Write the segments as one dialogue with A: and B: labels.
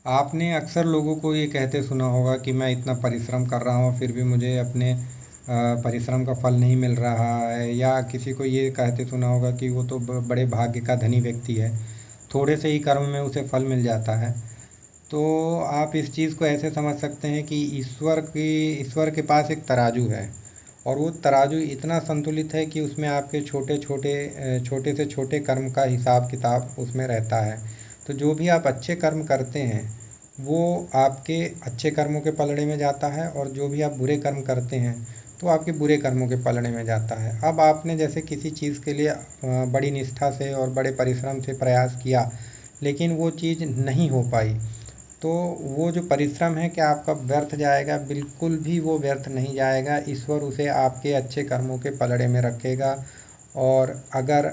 A: आपने अक्सर लोगों को ये कहते सुना होगा कि मैं इतना परिश्रम कर रहा हूँ फिर भी मुझे अपने परिश्रम का फल नहीं मिल रहा है, या किसी को ये कहते सुना होगा कि वो तो बड़े भाग्य का धनी व्यक्ति है, थोड़े से ही कर्म में उसे फल मिल जाता है। तो आप इस चीज़ को ऐसे समझ सकते हैं कि ईश्वर के पास एक तराजू है, और वो तराजू इतना संतुलित है कि उसमें आपके छोटे से छोटे कर्म का हिसाब किताब उसमें रहता है। तो जो भी आप अच्छे कर्म करते हैं वो आपके अच्छे कर्मों के पलड़े में जाता है, और जो भी आप बुरे कर्म करते हैं तो आपके बुरे कर्मों के पलड़े में जाता है। अब आपने जैसे किसी चीज़ के लिए बड़ी निष्ठा से और बड़े परिश्रम से प्रयास किया, लेकिन वो चीज़ नहीं हो पाई, तो वो जो परिश्रम है क्या आपका व्यर्थ जाएगा? बिल्कुल भी वो व्यर्थ नहीं जाएगा। ईश्वर उसे आपके अच्छे कर्मों के पलड़े में रखेगा। और अगर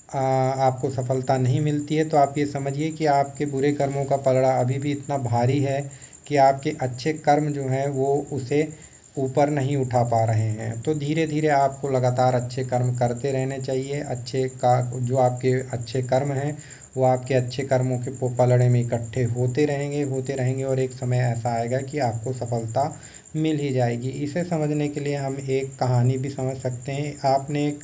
A: आपको सफलता नहीं मिलती है तो आप ये समझिए कि आपके बुरे कर्मों का पलड़ा अभी भी इतना भारी है कि आपके अच्छे कर्म जो हैं वो उसे ऊपर नहीं उठा पा रहे हैं। तो धीरे धीरे आपको लगातार अच्छे कर्म करते रहने चाहिए। अच्छे का जो आपके अच्छे कर्म हैं वो आपके अच्छे कर्मों के पलड़े में इकट्ठे होते रहेंगे, और एक समय ऐसा आएगा कि आपको सफलता मिल ही जाएगी। इसे समझने के लिए हम एक कहानी भी समझ सकते हैं। आपने एक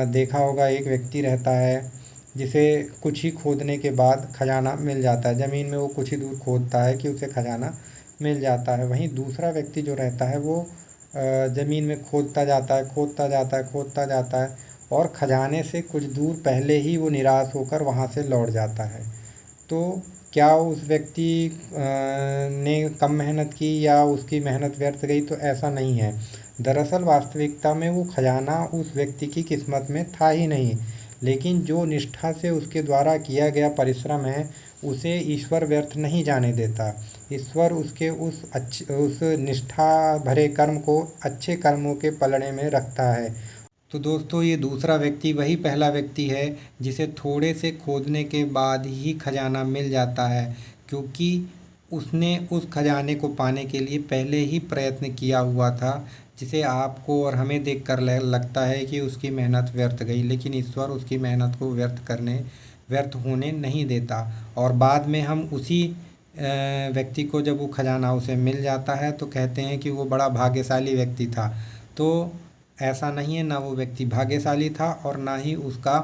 A: देखा होगा, एक व्यक्ति रहता है जिसे कुछ ही खोदने के बाद खजाना मिल जाता है। ज़मीन में वो कुछ ही दूर खोदता है कि उसे खजाना मिल जाता है। वहीं दूसरा व्यक्ति जो रहता है वो ज़मीन में खोदता जाता है, और खजाने से कुछ दूर पहले ही वो निराश होकर वहाँ से लौट जाता है। तो क्या उस व्यक्ति ने कम मेहनत की या उसकी मेहनत व्यर्थ गई? तो ऐसा नहीं है। दरअसल वास्तविकता में वो खजाना उस व्यक्ति की किस्मत में था ही नहीं, लेकिन जो निष्ठा से उसके द्वारा किया गया परिश्रम है उसे ईश्वर व्यर्थ नहीं जाने देता। ईश्वर उसके उस निष्ठा भरे कर्म को अच्छे कर्मों के पलड़े में रखता है। तो दोस्तों, ये दूसरा व्यक्ति वही पहला व्यक्ति है जिसे थोड़े से खोदने के बाद ही खजाना मिल जाता है, क्योंकि उसने उस खजाने को पाने के लिए पहले ही प्रयत्न किया हुआ था, जिसे आपको और हमें देखकर लगता है कि उसकी मेहनत व्यर्थ गई, लेकिन ईश्वर उसकी मेहनत को व्यर्थ होने नहीं देता। और बाद में हम उसी व्यक्ति को, जब वो खजाना उसे मिल जाता है, तो कहते हैं कि वो बड़ा भाग्यशाली व्यक्ति था। तो ऐसा नहीं है, ना वो व्यक्ति भाग्यशाली था और ना ही उसका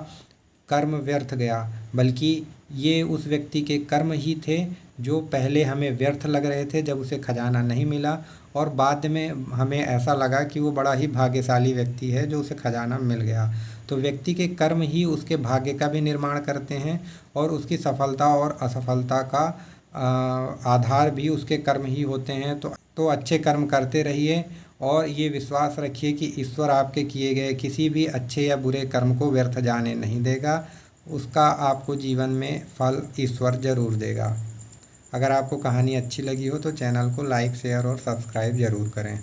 A: कर्म व्यर्थ गया, बल्कि ये उस व्यक्ति के कर्म ही थे जो पहले हमें व्यर्थ लग रहे थे जब उसे खजाना नहीं मिला, और बाद में हमें ऐसा लगा कि वो बड़ा ही भाग्यशाली व्यक्ति है जो उसे खजाना मिल गया। तो व्यक्ति के कर्म ही उसके भाग्य का भी निर्माण करते हैं, और उसकी सफलता और असफलता का आधार भी उसके कर्म ही होते हैं। तो अच्छे कर्म करते रहिए, और ये विश्वास रखिए कि ईश्वर आपके किए गए किसी भी अच्छे या बुरे कर्म को व्यर्थ जाने नहीं देगा। उसका आपको जीवन में फल ईश्वर ज़रूर देगा। अगर आपको कहानी अच्छी लगी हो तो चैनल को लाइक, शेयर और सब्सक्राइब ज़रूर करें।